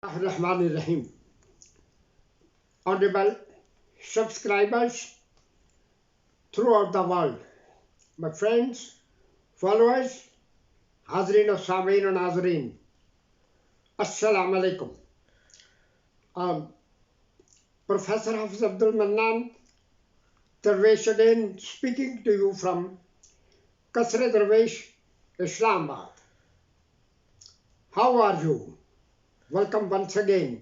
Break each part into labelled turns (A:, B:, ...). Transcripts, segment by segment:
A: Rahim. Audible subscribers throughout the world, my friends, followers, Hazreen of Samin and Nazreen, Assalamu alaikum. Professor Hafiz Abdul Mannan Darwish again speaking to you from Kasre Darwish, Islamabad. How are you? Welcome once again.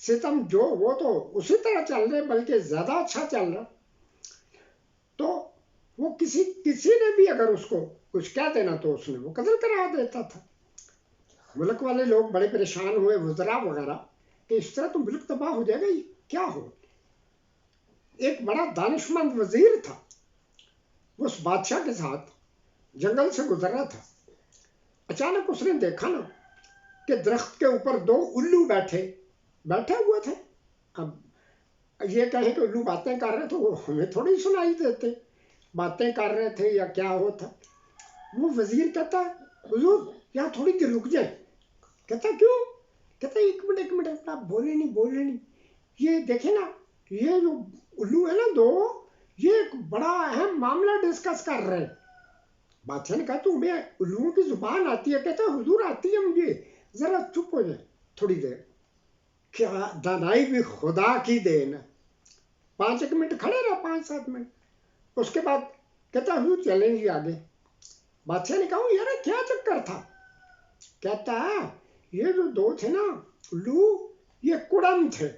A: ستم جو وہ تو اسی طرح چل رہے بلکہ زیادہ اچھا چل رہا. تو وہ کسی نے بھی اگر اس کو کچھ کہہ دینا تو اس نے وہ قتل کرا دیتا تھا. ملک والے لوگ بڑے پریشان ہوئے، وزراء وغیرہ، کہ اس طرح تو ملک تباہ ہو جائے گا، یہ کیا ہو. ایک بڑا دانشمند وزیر تھا، وہ اس بادشاہ کے ساتھ جنگل سے گزر رہا تھا. اچانک اس نے دیکھا نا کہ درخت کے اوپر 2 الو بیٹھے ہوئے تھے. اب یہ کہیں کہ الو باتیں کر رہے تھے، وہ ہمیں تھوڑی سنائی دیتے، باتیں کر رہے تھے یا کیا ہوتا. وہ وزیر کہتا ہے حضور یہاں تھوڑی دیر رک جائیں. کہتا کیوں؟ کہتا ایک منٹ آپ بولے نہیں. یہ دیکھیں نا، یہ جو الو ہے نا 2، یہ ایک بڑا اہم معاملہ ڈسکس کر رہے ہیں. بادشاہ نے کہا تمہیں الوؤں کی زبان آتی ہے؟ کہتا حضور آتی ہے مجھے، ذرا چپ ہو جائیں تھوڑی دیر. کیا دانائی بھی خدا کی دین ہے. 5 منٹ کھڑے رہا، 5-7 منٹ. اس کے بعد کہتا حضور چلیں گے آگے. بادشاہ نے کہا یار کیا چکر تھا؟ کہتا ہے یہ جو 2 تھے نا الو، یہ کڑم تھے.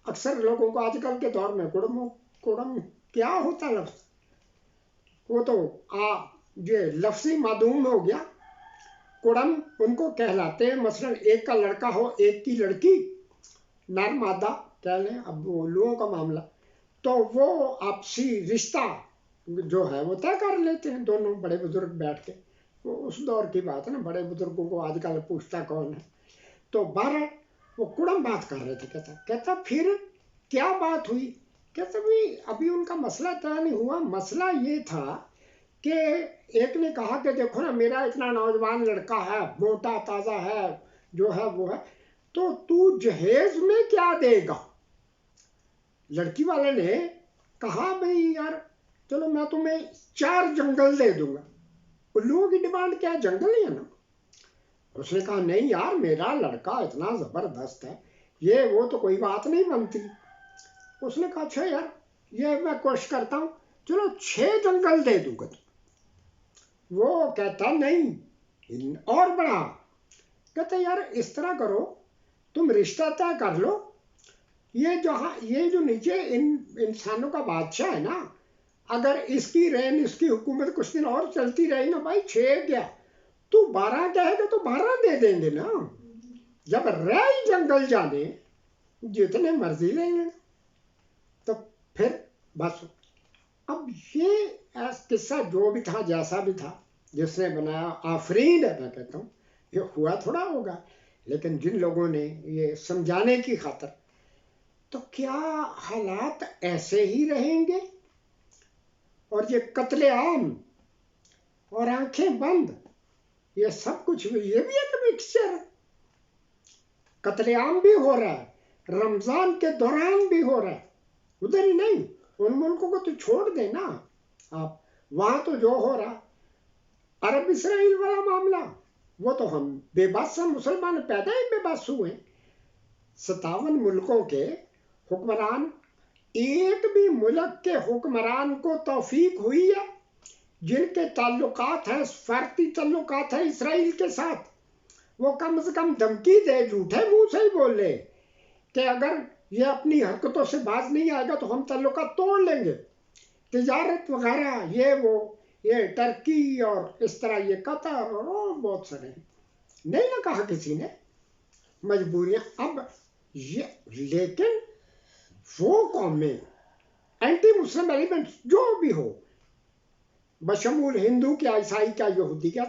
A: اکثر لوگوں کو آج کل کے دور میں کڑم کیا ہوتا لفظ، وہ تو یہ لفظی معدوم ہو گیا. کڑم ان کو کہلاتے ہیں، مثلا ایک کا لڑکا ہو ایک کی لڑکی، نر مادہ کہہ لیں، اب وہ الوؤں کا معاملہ، تو وہ آپسی رشتہ جو ہے وہ طے کر لیتے ہیں دونوں بڑے بزرگ بیٹھ کے. وہ اس دور کی بات ہے نا، بڑے بزرگوں کو آج کل پوچھتا کون ہے. تو بہرحال وہ کڑم بات کر رہے تھے. کہتا پھر کیا بات ہوئی؟ کہتا ابھی ان کا مسئلہ طے نہیں ہوا. مسئلہ یہ تھا کہ ایک نے کہا کہ دیکھو نا میرا اتنا نوجوان لڑکا ہے، موٹا تازہ ہے، جو ہے وہ ہے، تو جہیز میں کیا دے گا؟ لڑکی والے نے کہا بھئی یار چلو میں تمہیں 4 جنگل دے دوں گا. الوؤں کی ڈیمانڈ کیا ہے؟ جنگل ہی ہے نا. اس نے کہا نہیں یار میرا لڑکا اتنا زبردست ہے، یہ وہ تو کوئی بات نہیں بنتی. اس نے کہا اچھا یار یہ میں کوشش کرتا ہوں، چلو 6 جنگل دے دوں گا. وہ کہتا نہیں اور بڑھا. کہتا یار اس طرح کرو، تم رشتہ طے کر لو، یہ جو نیچے انسانوں کا بادشاہ ہے نا، اگر اس کی رین اس کی حکومت کچھ دن اور چلتی رہی نا بھائی 6 گیا تو 12 کہے گا تو 12 دے دیں گے نا. جب رہ جنگل جانے جتنے مرضی لیں گے. تو پھر بس اب یہ قصہ جو بھی تھا جیسا بھی تھا، جس نے بنایا آفرین ہے. میں کہتا ہوں یہ ہوا تھوڑا ہوگا، لیکن جن لوگوں نے یہ سمجھانے کی خاطر، تو کیا حالات ایسے ہی رہیں گے؟ اور یہ قتل عام اور آنکھیں بند، یہ سب کچھ یہ بھی ایک مکسچر ہے. قتل عام بھی ہو رہا ہے، رمضان کے دوران بھی ہو رہا ہے. ادھر ہی نہیں، ان ملکوں کو تو چھوڑ دیں نا آپ، وہاں تو جو ہو رہا عرب اسرائیل والا معاملہ، وہ تو ہم بے بس ہیں، مسلمان پیدا ہی بے بس ہوئے. 57 ملکوں کے حکمران، ایک بھی ملک کے حکمران کو توفیق ہوئی ہے جن کے تعلقات ہیں، سفارتی تعلقات ہیں اسرائیل کے ساتھ، وہ کم از کم دھمکی دے، جھوٹے منہ سے ہی بول لے کہ اگر یہ اپنی حرکتوں سے باز نہیں آئے گا تو ہم تعلقات توڑ لیں گے، تجارت وغیرہ یہ ٹرکی اور اس طرح یہ قطر اور بہت سارے. نہیں نہ کہا کسی نے، مجبوریاں. اب لیکن وہ قومیں اینٹی مسلم ایلیمنٹ جو بھی ہو، بشمول ہندو کیا، عیسائی کیا، یہودی کیا،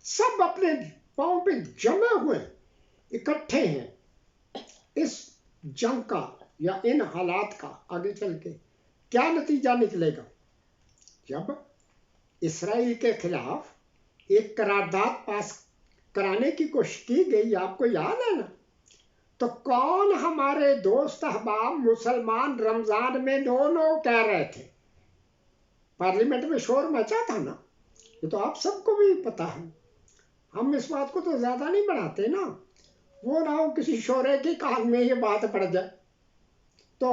A: سب اپنے پاؤں پہ جمے ہوئے اکٹھے ہیں. اس جنگ کا یا ان حالات کا آگے چل کے کیا نتیجہ نکلے گا؟ جب اسرائیل کے خلاف ایک قرارداد پاس کرانے کی کوشش کی گئی، آپ کو یاد ہے نا، تو کون ہمارے دوست احباب مسلمان رمضان میں نو کہہ رہے تھے؟ پارلیمنٹ میں شور مچا تھا نا، یہ تو آپ سب کو بھی پتا ہے. ہم اس بات کو تو زیادہ نہیں بڑھاتے نا، وہ نہ ہو کسی شورے کی کان میں یہ بات پڑ جائے. تو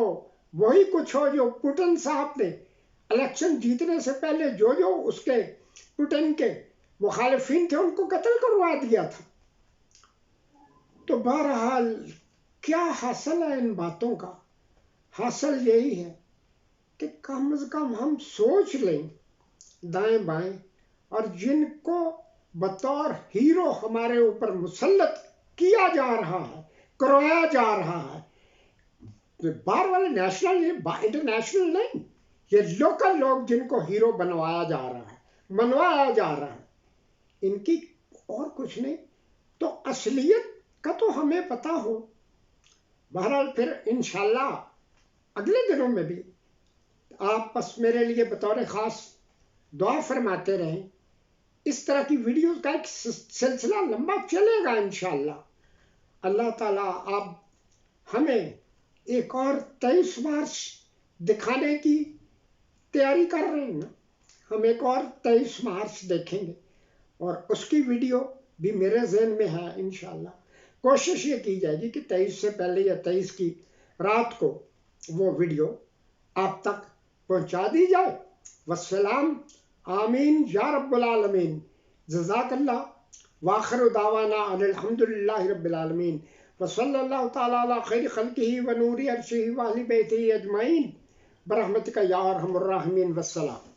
A: وہی کچھ ہو جو پوٹن صاحب نے الیکشن جیتنے سے پہلے جو اس کے پوٹن کے مخالفین تھے ان کو قتل کروا دیا تھا. تو بہرحال کیا حاصل ہے ان باتوں کا؟ حاصل یہی ہے کہ کم از کم ہم سوچ لیں دائیں بائیں، اور جن کو بطور ہیرو ہمارے اوپر مسلط کیا جا رہا ہے، کروایا جا رہا ہے، باہر والے نیشنل، یہ انٹرنیشنل نہیں، یہ لوکل لوگ جن کو ہیرو بنوایا جا رہا ہے، منوایا جا رہا ہے، ان کی اور کچھ نہیں تو اصلیت کا تو ہمیں پتہ ہو۔ بہرحال پھر انشاءاللہ اگلے دنوں میں بھی آپ بس میرے لیے بطور خاص دعا فرماتے رہیں۔ اس طرح کی ویڈیوز کا ایک سلسلہ لمبا چلے گا انشاءاللہ۔ اللہ تعالیٰ آپ ہمیں ایک اور 23 مارچ دکھانے کی تیاری کر رہے ہیں نا، ہم ایک اور 23 مارچ دیکھیں گے، اور اس کی ویڈیو بھی میرے ذہن میں ہے انشاءاللہ۔ کوشش یہ کی جائے گی کہ 23 سے پہلے یا 23 کی رات کو وہ ویڈیو آپ تک پہنچا دی جائے۔ والسلام، آمین یا رب العالمین، جزاک اللہ، وآخر دعوانا ان الحمدللہ رب العالمین، وصلی اللہ تعالیٰ علی خیر خلقہ ونور عرشہ واہل بیتہ اجمعین، برحمتک یا ارحم الراحمین، والسلام۔